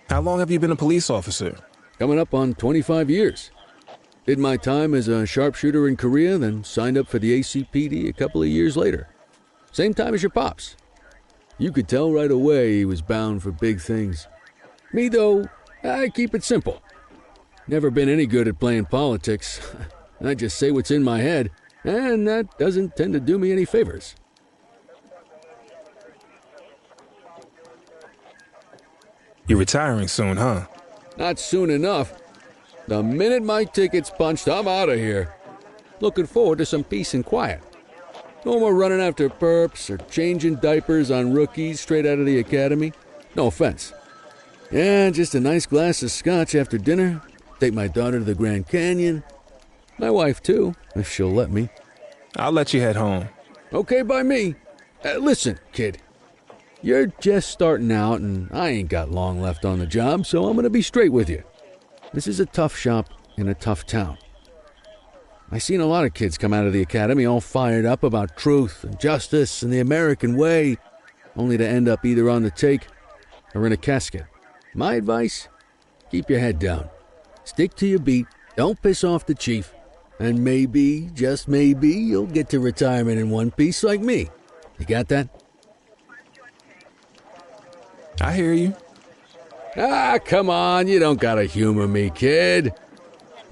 How long have you been a police officer? Coming up on 25 years. Did my time as a sharpshooter in Korea, then signed up for the ACPD a couple of years later. Same time as your pops. You could tell right away he was bound for big things. Me, though, I keep it simple. Never been any good at playing politics. I just say what's in my head, and that doesn't tend to do me any favors. You're retiring soon, huh? Not soon enough. The minute my ticket's punched, I'm out of here. Looking forward to some peace and quiet. No more running after perps or changing diapers on rookies straight out of the academy. No offense. Yeah, just a nice glass of scotch after dinner. Take my daughter to the Grand Canyon. My wife, too, if she'll let me. I'll let you head home. Okay by me. Listen, kid. You're just starting out, and I ain't got long left on the job, so I'm going to be straight with you. This is a tough shop in a tough town. I seen a lot of kids come out of the academy all fired up about truth and justice and the American way, only to end up either on the take or in a casket. My advice? Keep your head down. Stick to your beat. Don't piss off the chief. And maybe, just maybe, you'll get to retirement in one piece like me. You got that? I hear you. Ah, come on, you don't gotta humor me, kid.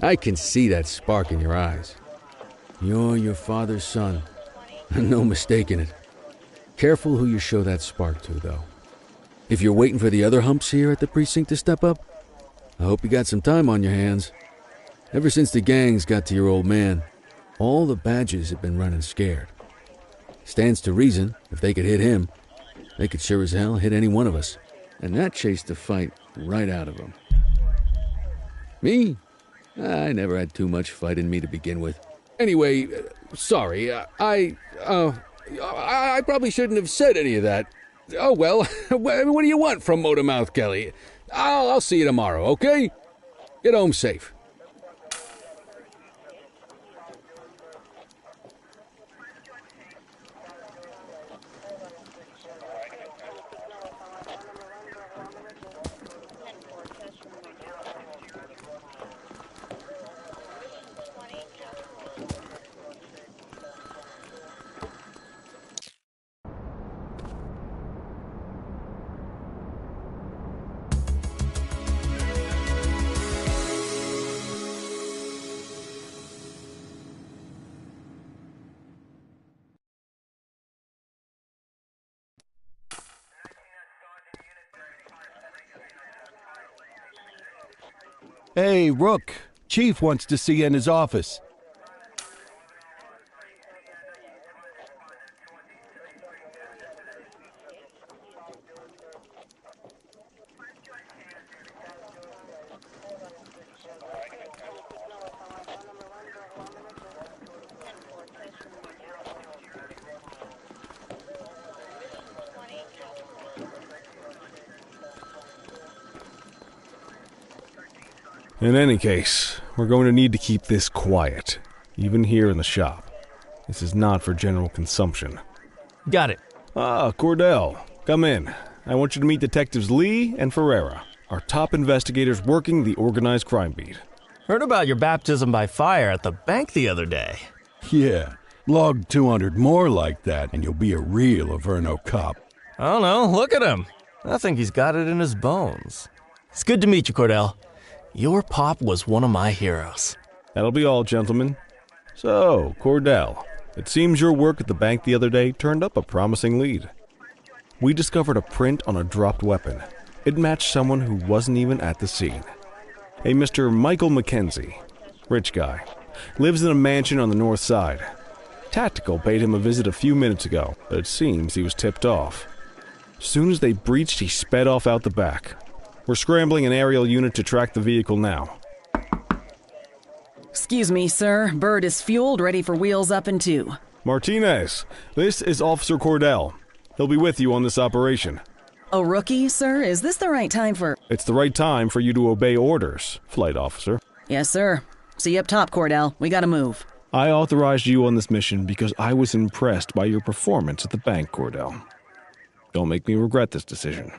I can see that spark in your eyes. You're your father's son. No mistaking it. Careful who you show that spark to, though. If you're waiting for the other humps here at the precinct to step up, I hope you got some time on your hands. Ever since the gangs got to your old man, all the badges have been running scared. Stands to reason, if they could hit him, they could sure as hell hit any one of us. And that chased the fight right out of them. Me? I never had too much fight in me to begin with. Anyway, sorry, I probably shouldn't have said any of that. Oh well, what do you want from Motormouth Kelly? I'll see you tomorrow, okay? Get home safe. Hey, Rook. Chief wants to see you in his office. In any case, we're going to need to keep this quiet, even here in the shop. This is not for general consumption. Got it. Ah, Cordell, come in. I want you to meet Detectives Lee and Ferreira, our top investigators working the organized crime beat. Heard about your baptism by fire at the bank the other day. Yeah, log 200 more like that and you'll be a real Averno cop. I don't know, look at him. I think he's got it in his bones. It's good to meet you, Cordell. Your pop was one of my heroes. That'll be all, gentlemen. So, Cordell, it seems your work at the bank the other day turned up a promising lead. We discovered a print on a dropped weapon. It matched someone who wasn't even at the scene. A Mr. Michael Mackenzie, rich guy, lives in a mansion on the north side. Tactical paid him a visit a few minutes ago, but it seems he was tipped off. Soon as they breached, he sped off out the back. We're scrambling an aerial unit to track the vehicle now. Excuse me, sir. Bird is fueled, ready for wheels up in 2. Martinez, this is Officer Cordell. He'll be with you on this operation. A rookie, sir? Is this the right time for... It's the right time for you to obey orders, Flight Officer. Yes, sir. See you up top, Cordell. We gotta move. I authorized you on this mission because I was impressed by your performance at the bank, Cordell. Don't make me regret this decision.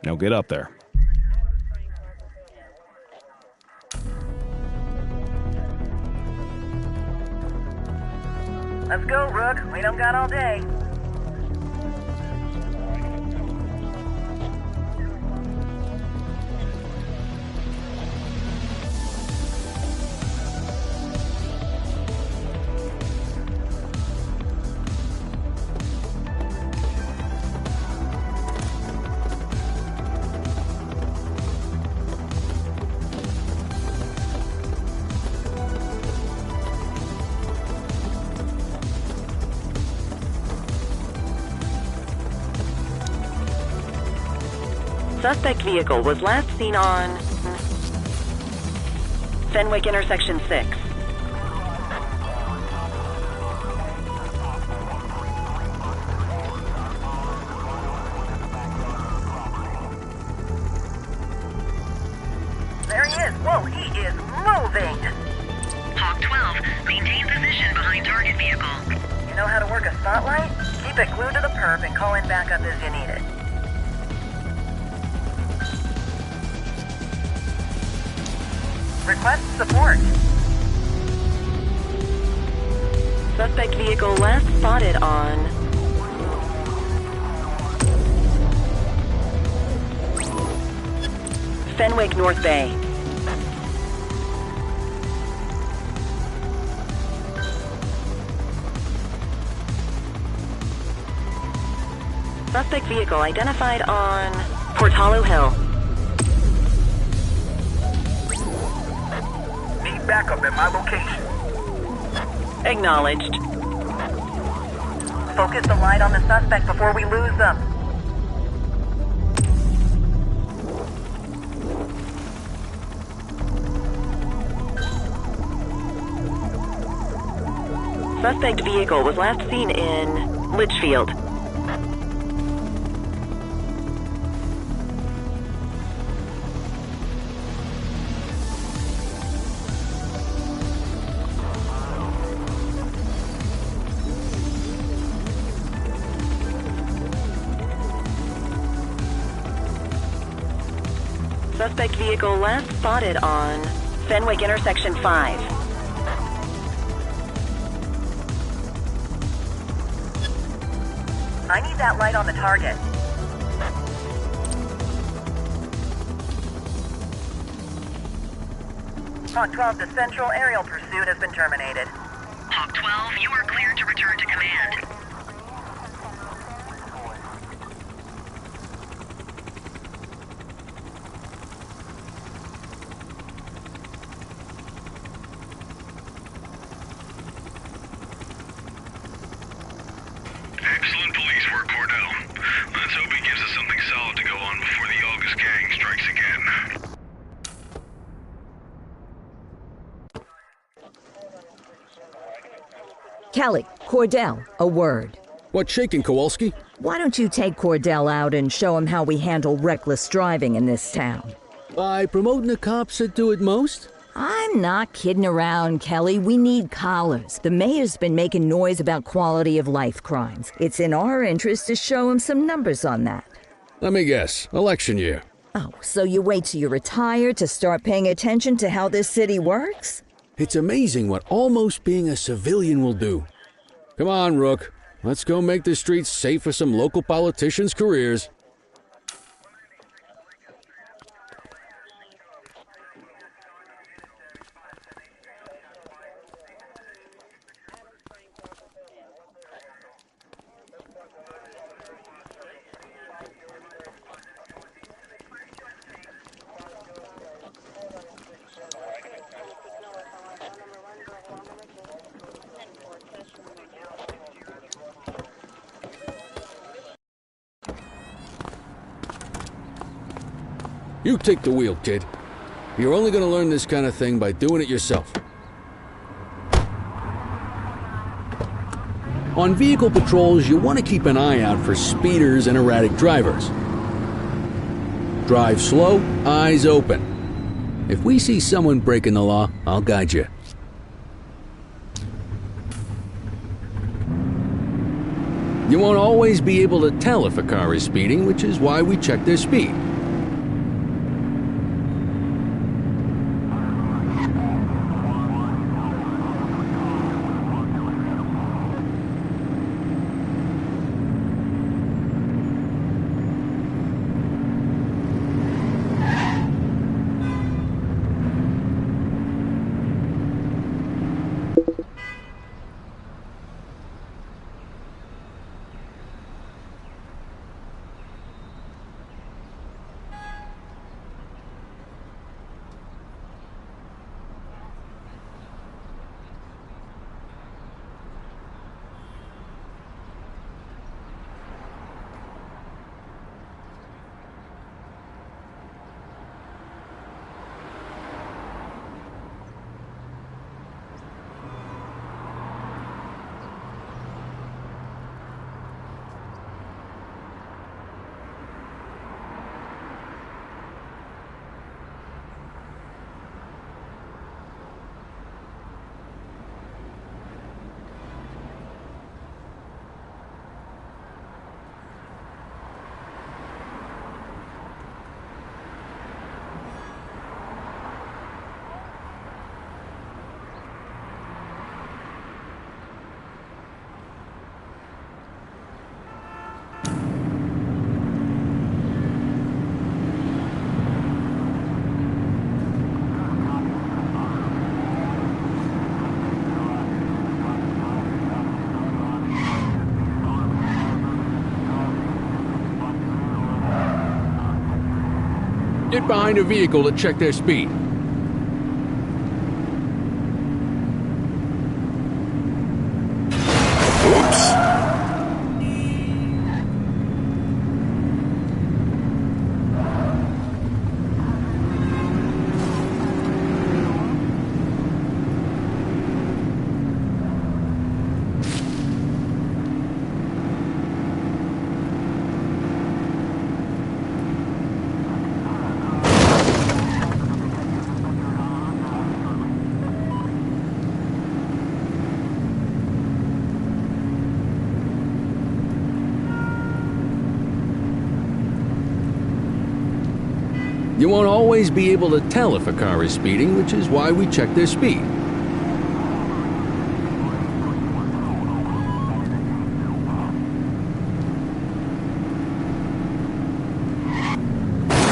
Now get up there. Let's go, Rook. We don't got all day. Suspect vehicle was last seen on Fenwick intersection 6. There he is. Whoa, he is moving. Hawk 12, maintain position behind target vehicle. You know how to work a spotlight? Keep it glued to the perp and call in backup as you need it. Request support. Suspect vehicle last spotted on Fenwick North Bay. Suspect vehicle identified on Portalo Hill. Need backup at my location. Acknowledged. Focus the light on the suspect before we lose them. Suspect vehicle was last seen in Litchfield. Suspect vehicle last spotted on Fenwick intersection 5. I need that light on the target. Hawk 12, the central aerial pursuit has been terminated. Hawk 12, you are cleared to return to command. Excellent police work, Cordell. Let's hope he gives us something solid to go on before the August gang strikes again. Kelly, Cordell, a word. What's shaking, Kowalski? Why don't you take Cordell out and show him how we handle reckless driving in this town? By promoting the cops that do it most? I'm not kidding around, Kelly. We need collars. The mayor's been making noise about quality of life crimes. It's in our interest to show him some numbers on that. Let me guess. Election year. Oh, so you wait till you retire to start paying attention to how this city works? It's amazing what almost being a civilian will do. Come on, Rook. Let's go make the streets safe for some local politicians' careers. You take the wheel, kid. You're only going to learn this kind of thing by doing it yourself. On vehicle patrols, you want to keep an eye out for speeders and erratic drivers. Drive slow, eyes open. If we see someone breaking the law, I'll guide you. You won't always be able to tell if a car is speeding, which is why we check their speed. Get behind a vehicle to check their speed. You won't always be able to tell if a car is speeding, which is why we check their speed.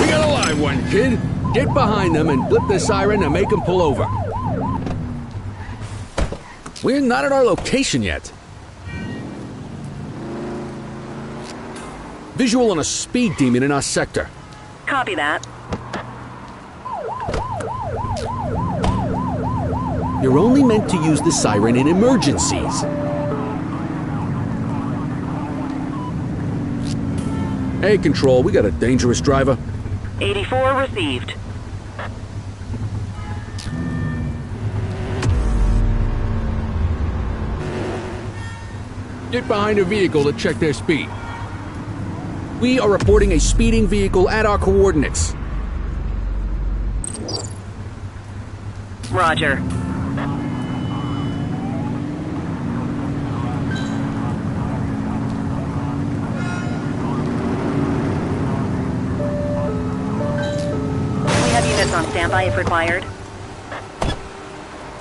We got a live one, kid. Get behind them and flip the siren and make them pull over. We're not at our location yet. Visual on a speed demon in our sector. Copy that. You're only meant to use the siren in emergencies. Hey, Control, we got a dangerous driver. 84 received. Get behind a vehicle to check their speed. We are reporting a speeding vehicle at our coordinates. Roger. We have units on standby if required.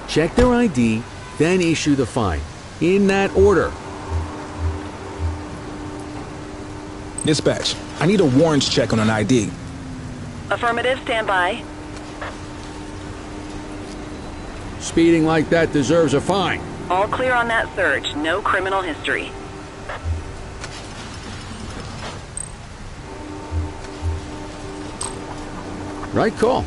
Check their ID, then issue the fine. In that order. Dispatch, I need a warrants check on an ID. Affirmative, standby. Speeding like that deserves a fine. All clear on that search. No criminal history. Right call.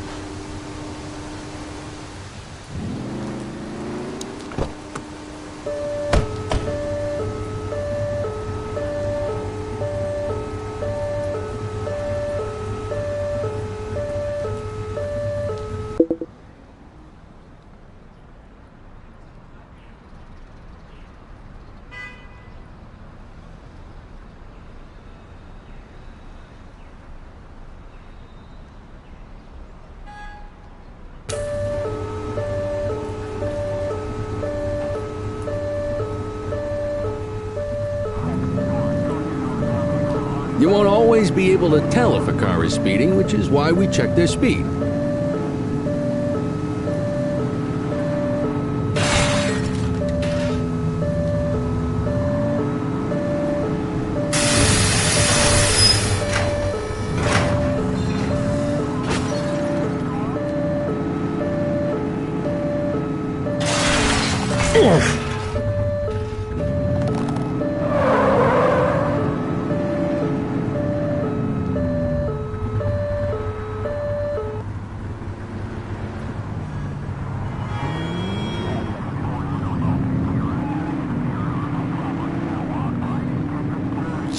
You won't always be able to tell if a car is speeding, which is why we check their speed.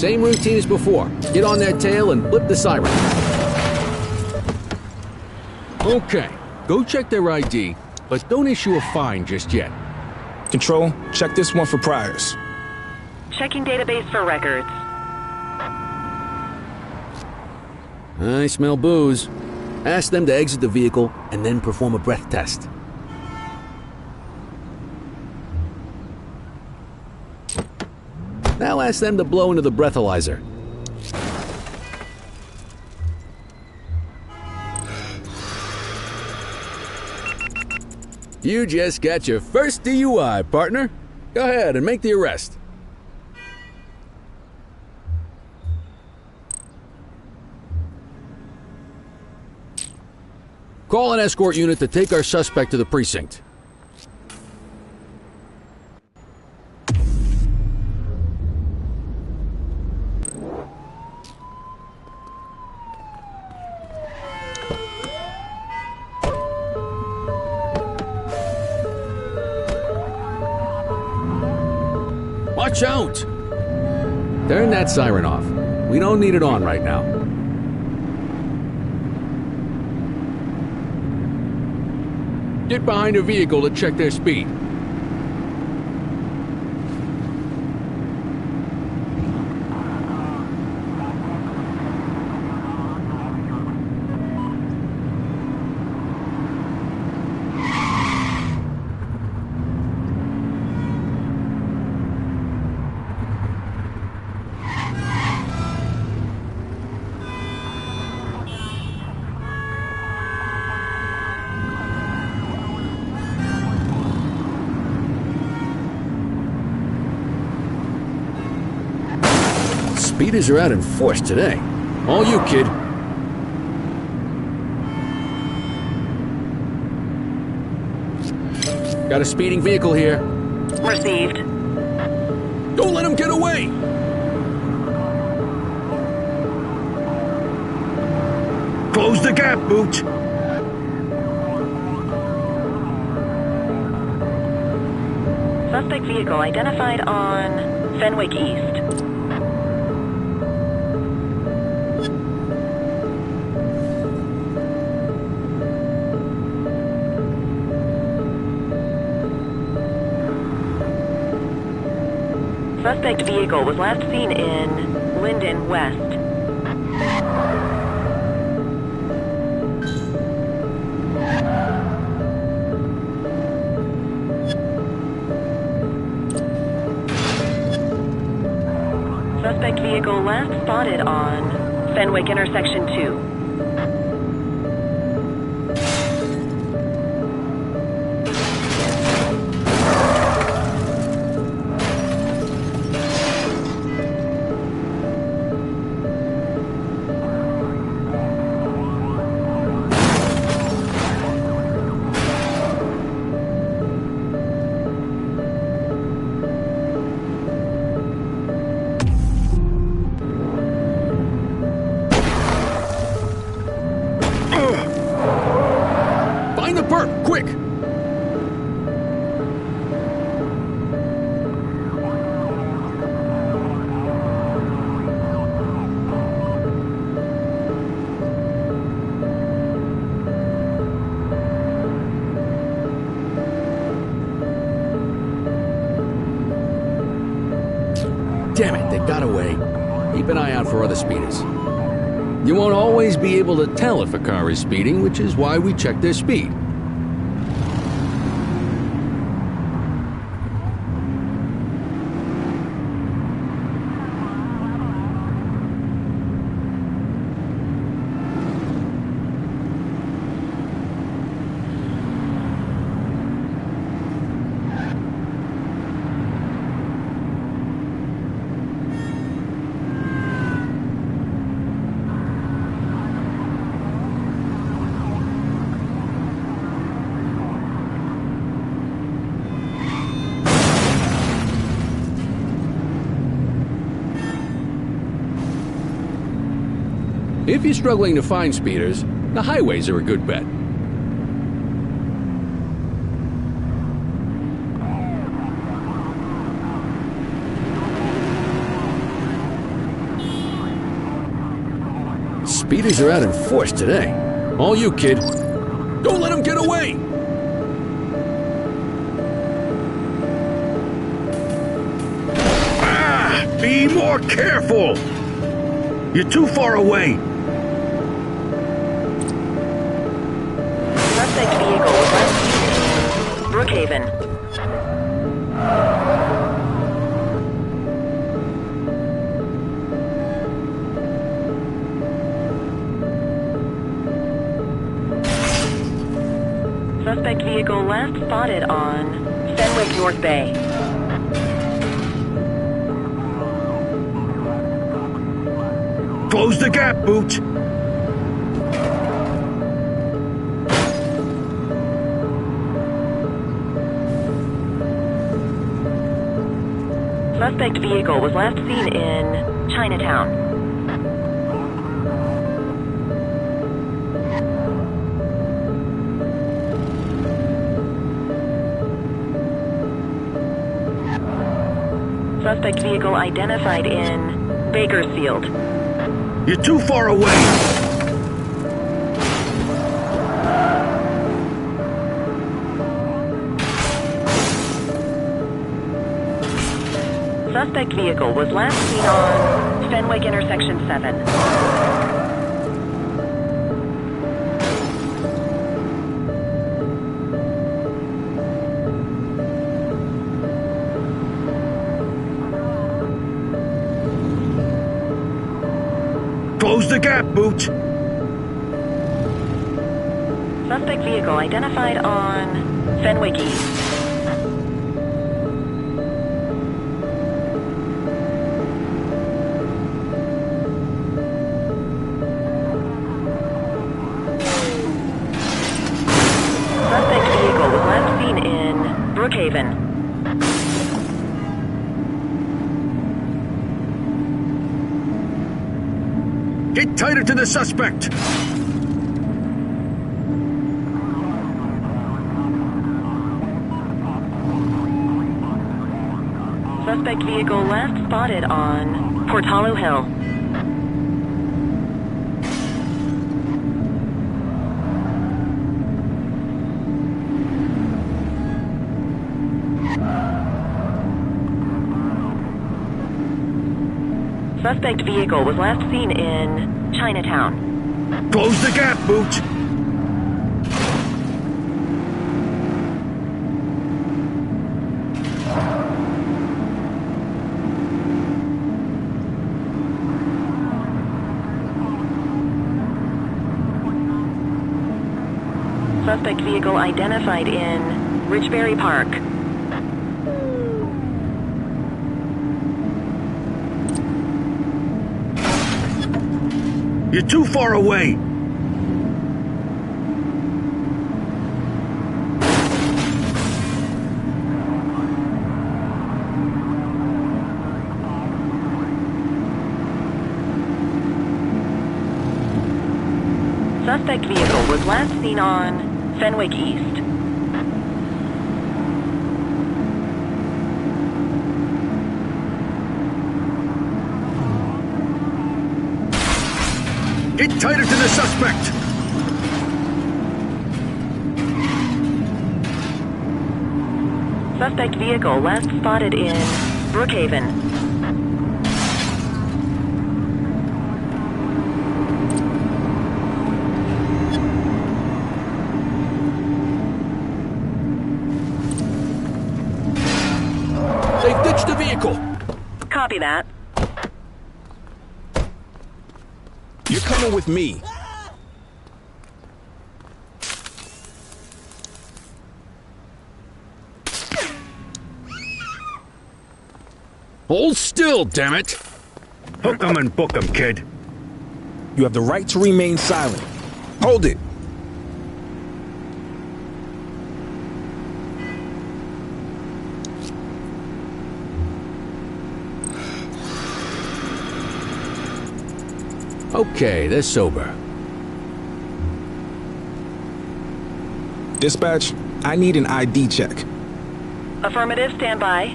Same routine as before. Get on their tail and flip the siren. Okay, go check their ID, but don't issue a fine just yet. Control, check this one for priors. Checking database for records. I smell booze. Ask them to exit the vehicle and then perform a breath test. Now ask them to blow into the breathalyzer. You just got your first DUI, partner. Go ahead and make the arrest. Call an escort unit to take our suspect to the precinct. Watch out! Turn that siren off. We don't need it on right now. Get behind a vehicle to check their speed. Speeders are out in force today. All you, kid. Got a speeding vehicle here. Received. Don't let him get away! Close the gap, Boot! Suspect vehicle identified on Fenwick East. Suspect vehicle was last seen in Linden West. Suspect vehicle last spotted on Fenwick intersection 2. Quick! Damn it, they got away. Keep an eye out for other speeders. You won't always be able to tell if a car is speeding, which is why we check their speed. If you're struggling to find speeders, the highways are a good bet. Speeders are out in force today. All you, kid. Don't let them get away! Be more careful! You're too far away! Suspect vehicle was last seen in Brookhaven. Suspect vehicle last spotted on Fenwick North Bay. Close the gap, Boot! Suspect vehicle was last seen in Chinatown. Suspect vehicle identified in Bakersfield. You're too far away! Suspect vehicle was last seen on Fenwick intersection 7. Close the gap, Booch! Suspect vehicle identified on Fenwick East. Suspect vehicle was last seen in Brookhaven. Get tighter to the suspect! Suspect vehicle last spotted on Portalo Hill. Suspect vehicle was last seen in Chinatown. Close the gap, Booch! Suspect vehicle identified in Richbury Park. You're too far away! Suspect vehicle was last seen on Fenwick East. Get tighter to the suspect! Suspect vehicle last spotted in Brookhaven. They've ditched the vehicle! Copy that. You're coming with me. Hold still, damn it! Hook 'em and book 'em, kid. You have the right to remain silent. Hold it. Okay, they're sober. Dispatch, I need an ID check. Affirmative, stand by.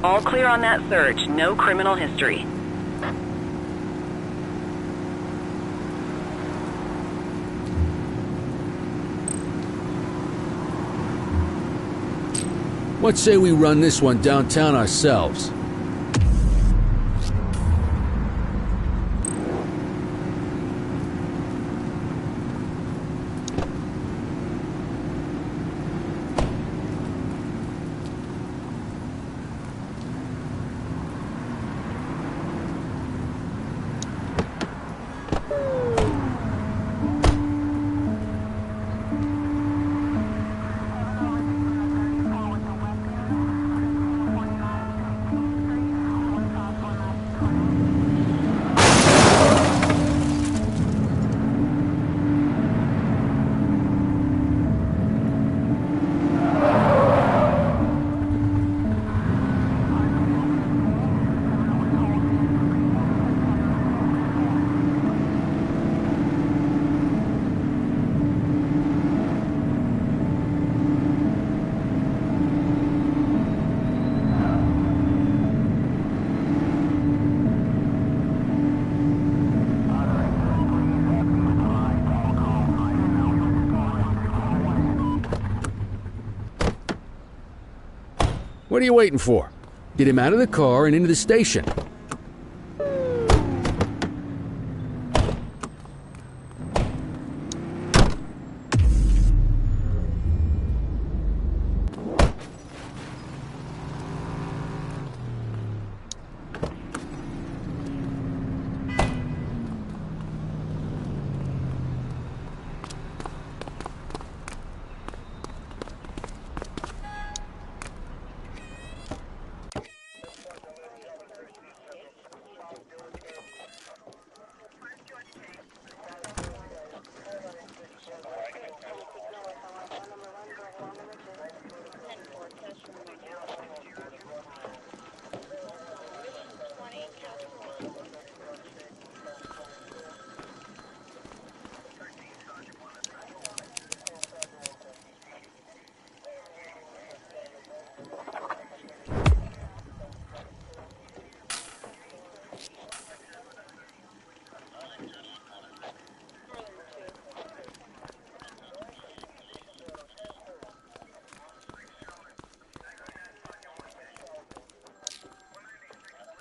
All clear on that search. No criminal history. What say we run this one downtown ourselves? What are you waiting for? Get him out of the car and into the station.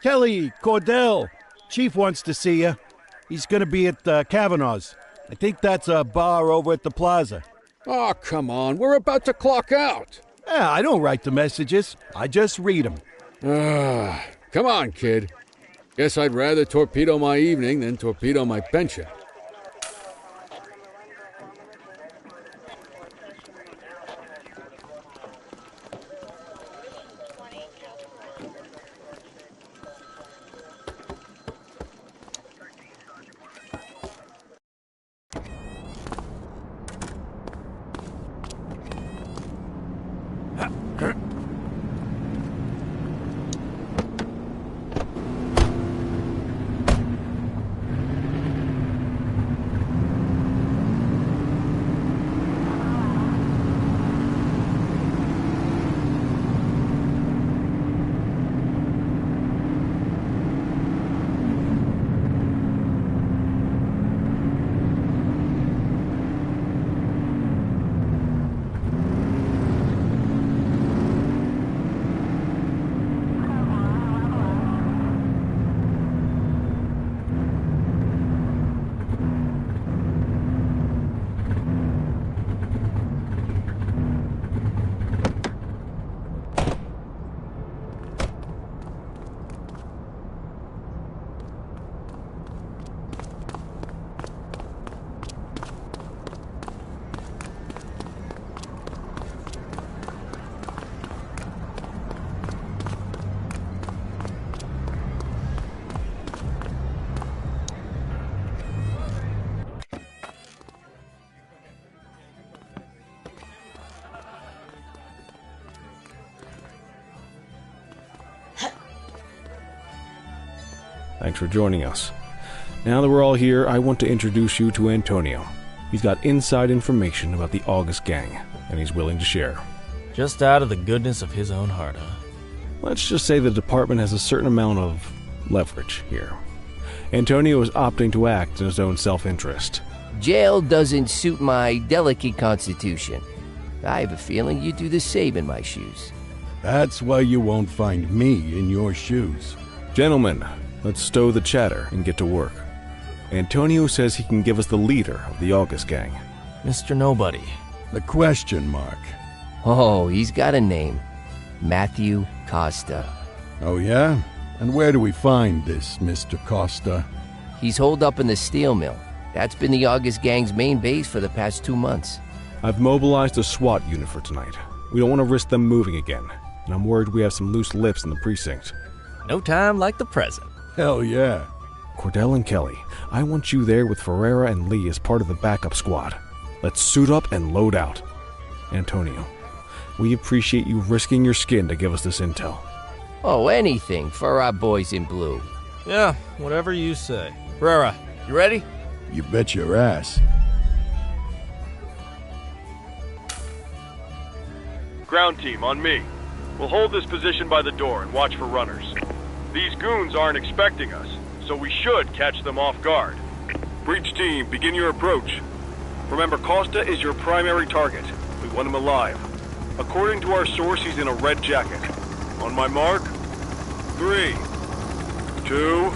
Kelly, Cordell, Chief wants to see you. He's going to be at Kavanaugh's. I think that's a bar over at the plaza. Oh, come on. We're about to clock out. Yeah, I don't write the messages. I just read them. Come on, kid. Guess I'd rather torpedo my evening than torpedo my pension. Thanks for joining us. Now that we're all here, I want to introduce you to Antonio. He's got inside information about the August gang, and he's willing to share. Just out of the goodness of his own heart, huh? Let's just say the department has a certain amount of leverage here. Antonio is opting to act in his own self-interest. Jail doesn't suit my delicate constitution. I have a feeling you'd do the same in my shoes. That's why you won't find me in your shoes. Gentlemen, let's stow the chatter and get to work. Antonio says he can give us the leader of the August gang. Mr. Nobody. The question mark. Oh, he's got a name. Matthew Costa. Oh, yeah? And where do we find this Mr. Costa? He's holed up in the steel mill. That's been the August gang's main base for the past 2 months. I've mobilized a SWAT unit for tonight. We don't want to risk them moving again, and I'm worried we have some loose lips in the precinct. No time like the present. Hell yeah. Cordell and Kelly, I want you there with Ferreira and Lee as part of the backup squad. Let's suit up and load out. Antonio, we appreciate you risking your skin to give us this intel. Oh, anything for our boys in blue. Yeah, whatever you say. Ferreira, you ready? You bet your ass. Ground team, on me. We'll hold this position by the door and watch for runners. These goons aren't expecting us, so we should catch them off guard. Breach team, begin your approach. Remember, Costa is your primary target. We want him alive. According to our source, he's in a red jacket. On my mark. 3, 2,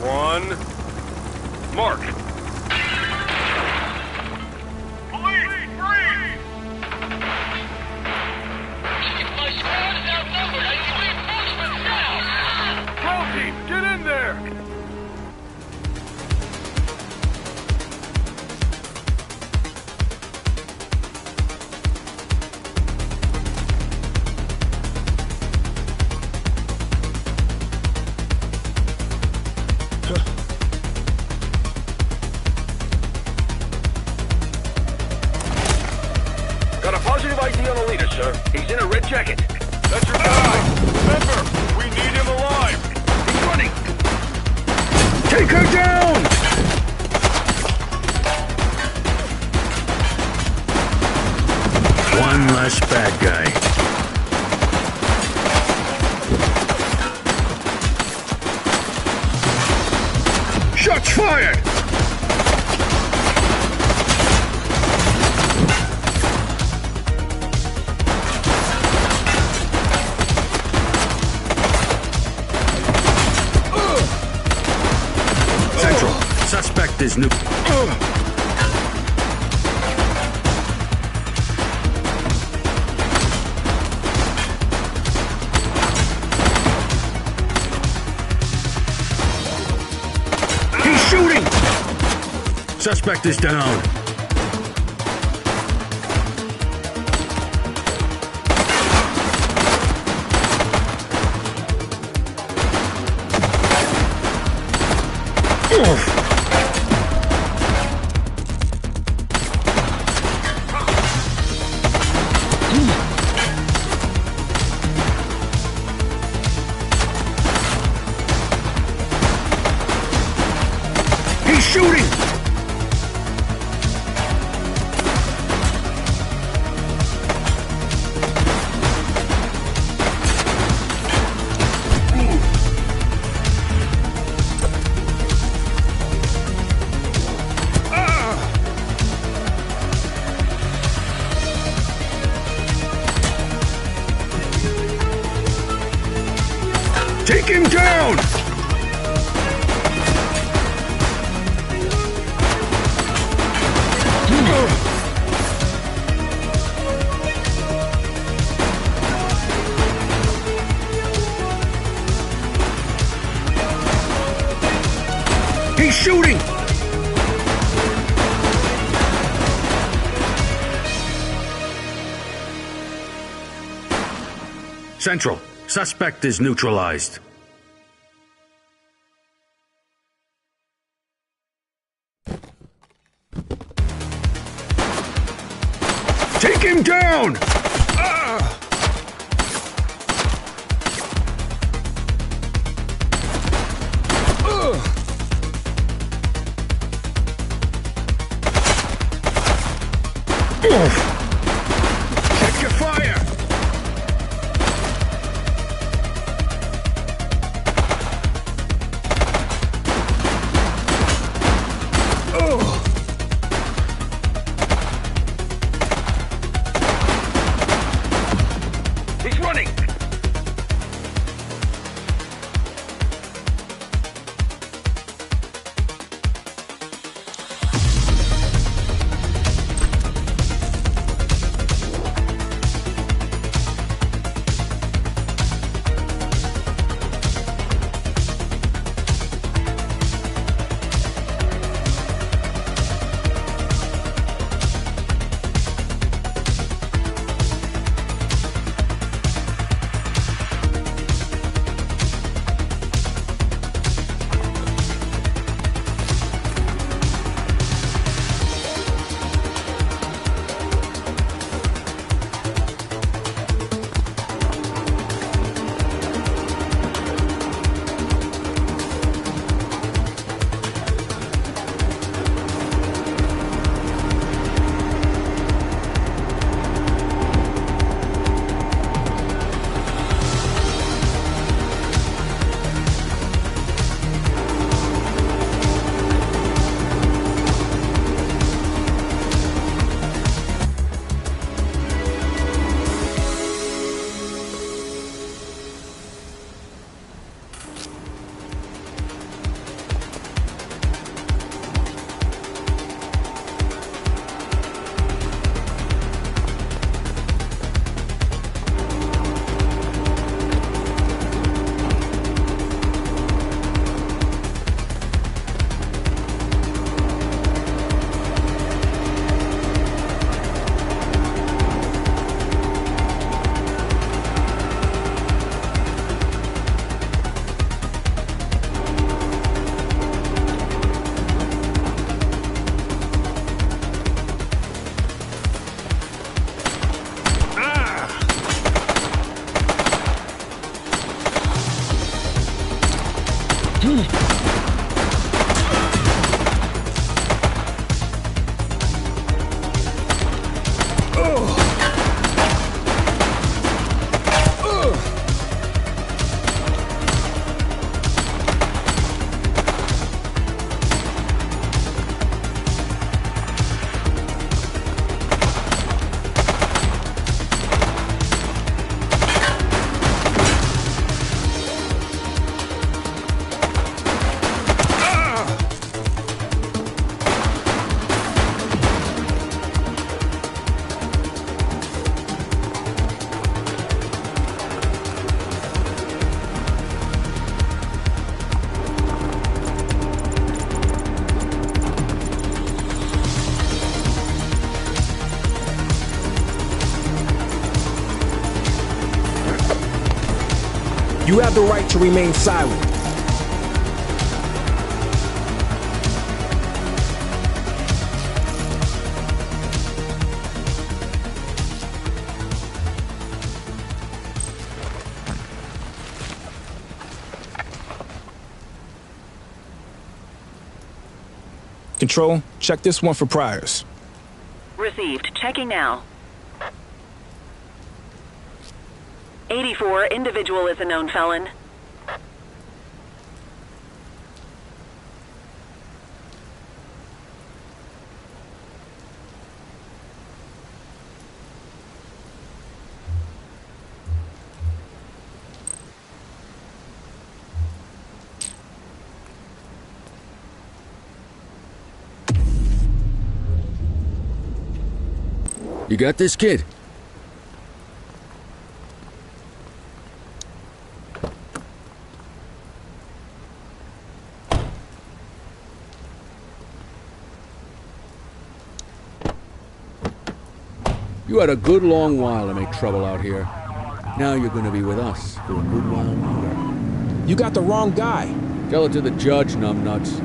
1. Mark! Police, freeze! My squad is outnumbered. I need reinforcements now! Ground team, get in there! Got a positive ID on the leader, sir. He's in a red jacket. That's your guy! Remember, we need him alive! He's running! Take her down! One less bad guy. Shots fired! Central, suspect is new. He's shooting! Suspect is down. He's shooting! Take him down! He's shooting! Central, suspect is neutralized. Take him down! Check your fire! You have the right to remain silent. Control, check this one for priors. Received. Checking now. 84, individual is a known felon. You got this, kid? You had a good long while to make trouble out here. Now you're gonna be with us for a good while longer. You got the wrong guy. Tell it to the judge, numbnuts.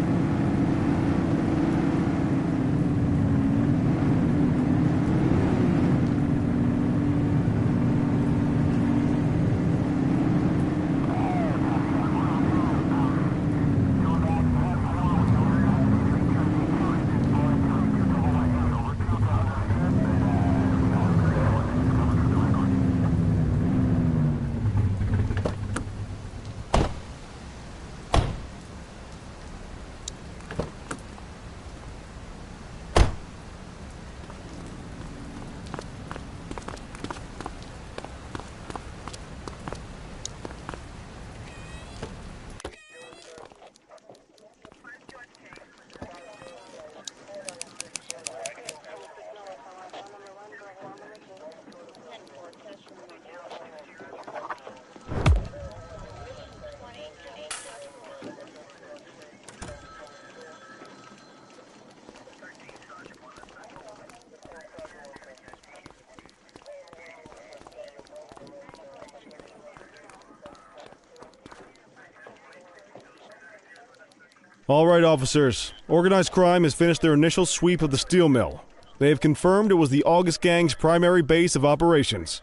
All right, officers. Organized crime has finished their initial sweep of the steel mill. They have confirmed it was the August Gang's primary base of operations.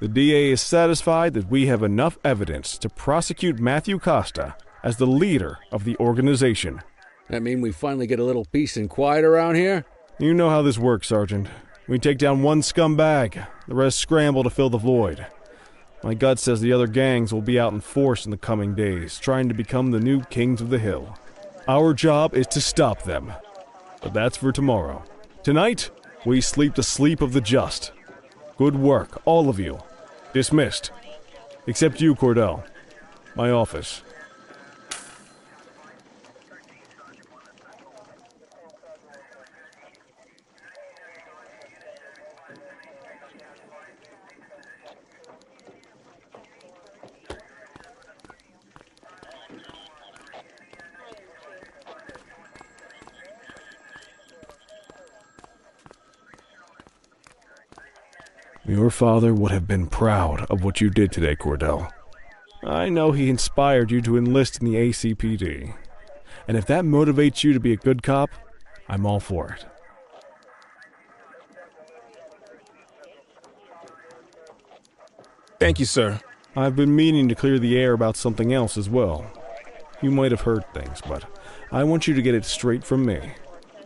The DA is satisfied that we have enough evidence to prosecute Matthew Costa as the leader of the organization. That mean we finally get a little peace and quiet around here? You know how this works, Sergeant. We take down one scumbag, the rest scramble to fill the void. My gut says the other gangs will be out in force in the coming days, trying to become the new kings of the hill. Our job is to stop them. But that's for tomorrow. Tonight, we sleep the sleep of the just. Good work, all of you. Dismissed. Except you, Cordell. My office. Your father would have been proud of what you did today, Cordell. I know he inspired you to enlist in the ACPD. And if that motivates you to be a good cop, I'm all for it. Thank you, sir. I've been meaning to clear the air about something else as well. You might have heard things, but I want you to get it straight from me.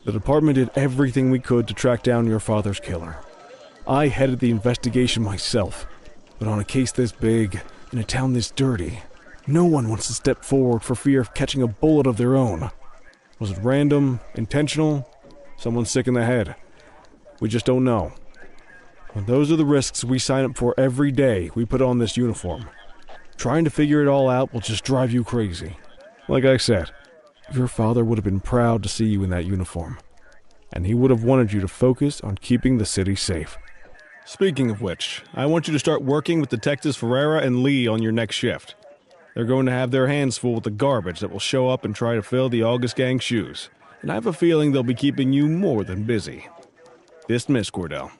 The department did everything we could to track down your father's killer. I headed the investigation myself, but on a case this big, in a town this dirty, no one wants to step forward for fear of catching a bullet of their own. Was it random, intentional, someone sick in the head? We just don't know. But those are the risks we sign up for every day we put on this uniform. Trying to figure it all out will just drive you crazy. Like I said, your father would have been proud to see you in that uniform, and he would have wanted you to focus on keeping the city safe. Speaking of which, I want you to start working with Detectives Ferreira and Lee on your next shift. They're going to have their hands full with the garbage that will show up and try to fill the August Gang's shoes, and I have a feeling they'll be keeping you more than busy. Dismiss, Cordell.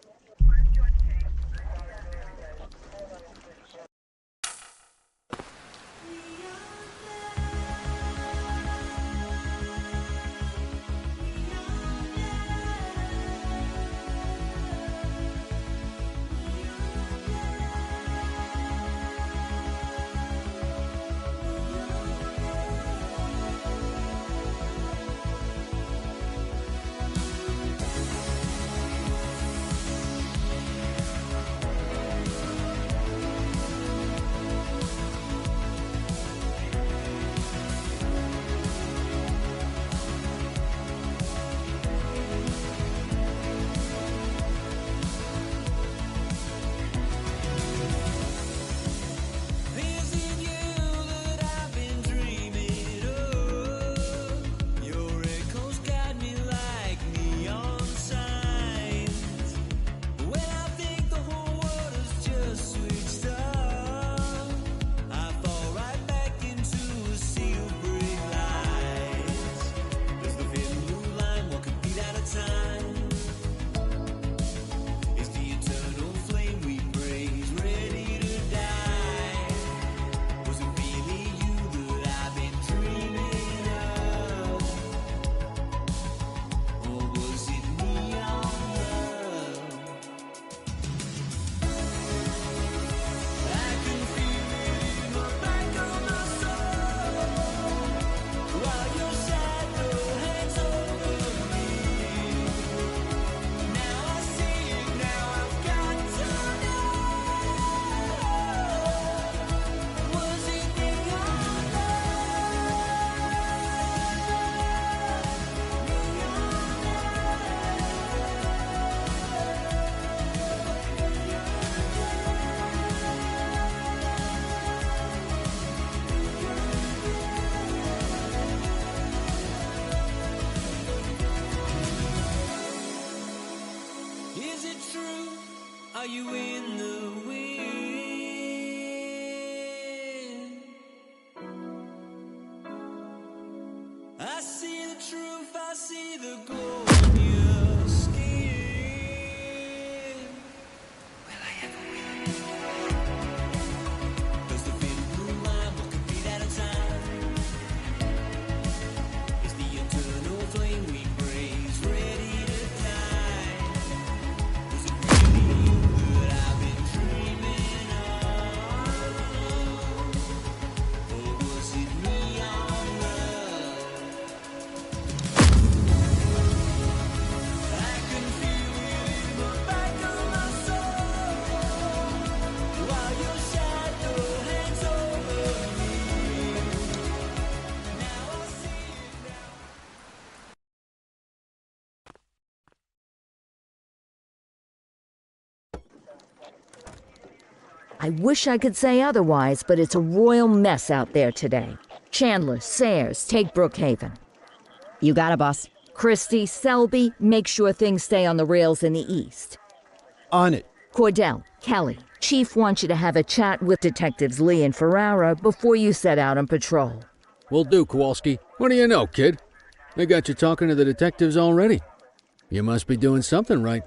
Are you in the wind? I see the truth, I see the glow in your skin. Will I ever win? Does the feeling through mine, what could be that in time? Is the eternal flame we praise ready to die? Was it really you that I've been dreaming of? Or was it me on love? I can feel it in the back of my soul while your shadow hangs over me. Now I see it now. I wish I could say otherwise, but it's a royal mess out there today. Chandler, Sayers, take Brookhaven. You got it, boss. Christie, Selby, make sure things stay on the rails in the east. On it. Cordell, Kelly, Chief wants you to have a chat with Detectives Lee and Ferrara before you set out on patrol. Will do, Kowalski. What do you know, kid? They got you talking to the detectives already. You must be doing something right.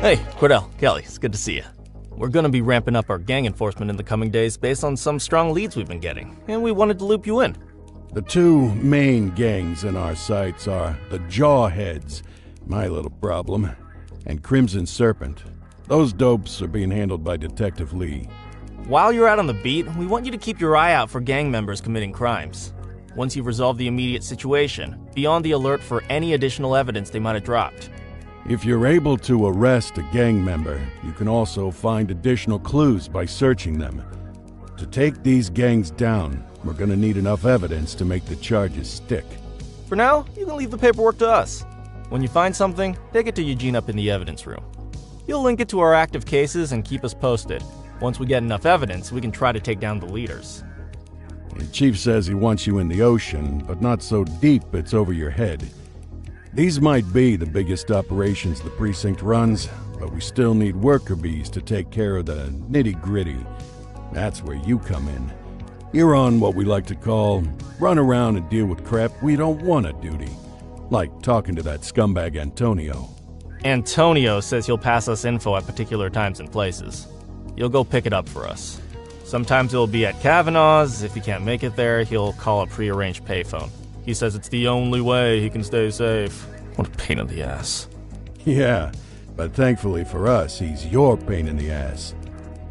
Hey, Cordell, Kelly, it's good to see you. We're gonna be ramping up our gang enforcement in the coming days based on some strong leads we've been getting, and we wanted to loop you in. The two main gangs in our sights are the Jawheads, my little problem, and Crimson Serpent. Those dopes are being handled by Detective Lee. While you're out on the beat, we want you to keep your eye out for gang members committing crimes. Once you've resolved the immediate situation, be on the alert for any additional evidence they might have dropped. If you're able to arrest a gang member, you can also find additional clues by searching them. To take these gangs down, we're gonna need enough evidence to make the charges stick. For now, you can leave the paperwork to us. When you find something, take it to Eugene up in the evidence room. He'll link it to our active cases and keep us posted. Once we get enough evidence, we can try to take down the leaders. The chief says he wants you in the ocean, but not so deep it's over your head. These might be the biggest operations the precinct runs, but we still need worker bees to take care of the nitty-gritty. That's where you come in. You're on what we like to call run around and deal with crap we don't want to duty. Like talking to that scumbag Antonio. Antonio says he'll pass us info at particular times and places. You'll go pick it up for us. Sometimes it'll be at Kavanaugh's. If he can't make it there, he'll call a prearranged payphone. He says it's the only way he can stay safe. What a pain in the ass. Yeah, but thankfully for us, he's your pain in the ass.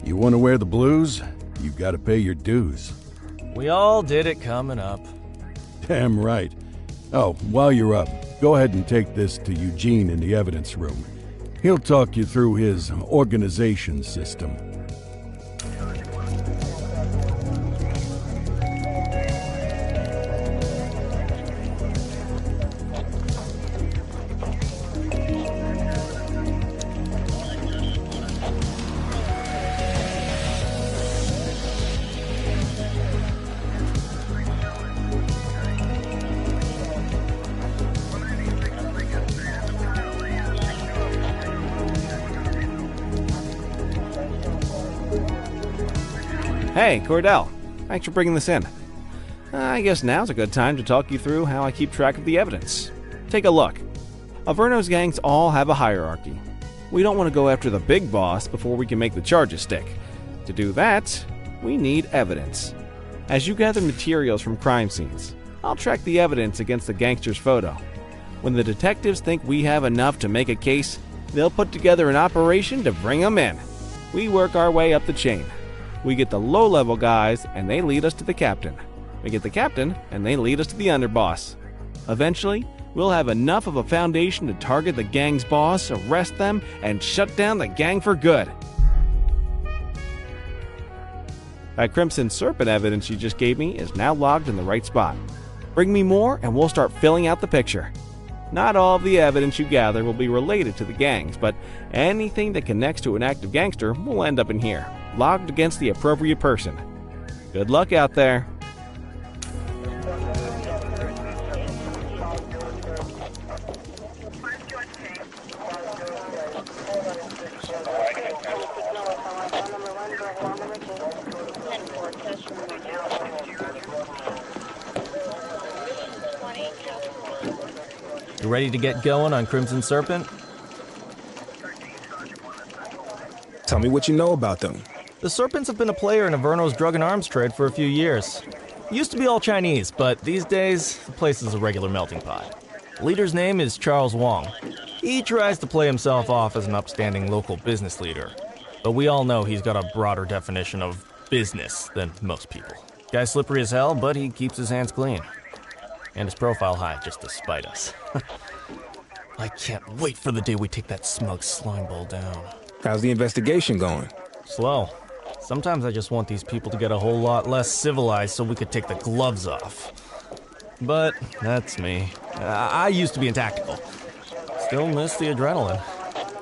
You want to wear the blues? You've got to pay your dues. We all did it coming up. Damn right. Oh, while you're up, go ahead and take this to Eugene in the evidence room. He'll talk you through his organization system. Hey, Cordell. Thanks for bringing this in. I guess now's a good time to talk you through how I keep track of the evidence. Take a look. Averno's gangs all have a hierarchy. We don't want to go after the big boss before we can make the charges stick. To do that, we need evidence. As you gather materials from crime scenes, I'll track the evidence against the gangster's photo. When the detectives think we have enough to make a case, they'll put together an operation to bring them in. We work our way up the chain. We get the low-level guys, and they lead us to the captain. We get the captain, and they lead us to the underboss. Eventually, we'll have enough of a foundation to target the gang's boss, arrest them, and shut down the gang for good. That Crimson Serpent evidence you just gave me is now logged in the right spot. Bring me more, and we'll start filling out the picture. Not all of the evidence you gather will be related to the gangs, but anything that connects to an active gangster will end up in here, logged against the appropriate person. Good luck out there. You ready to get going on Crimson Serpent? Tell me what you know about them. The Serpents have been a player in Averno's drug and arms trade for a few years. Used to be all Chinese, but these days, the place is a regular melting pot. The leader's name is Charles Wong. He tries to play himself off as an upstanding local business leader, but we all know he's got a broader definition of business than most people. Guy's slippery as hell, but he keeps his hands clean. And his profile high just to spite us. I can't wait for the day we take that smug slimeball down. How's the investigation going? Slow. Sometimes I just want these people to get a whole lot less civilized so we could take the gloves off. But that's me. I used to be in tactical. Still miss the adrenaline.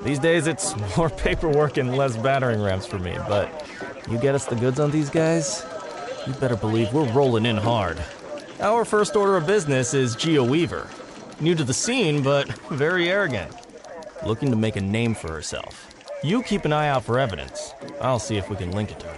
These days it's more paperwork and less battering rams for me, but you get us the goods on these guys, you better believe we're rolling in hard. Our first order of business is Gia Weaver. New to the scene, but very arrogant. Looking to make a name for herself. You keep an eye out for evidence. I'll see if we can link it to her.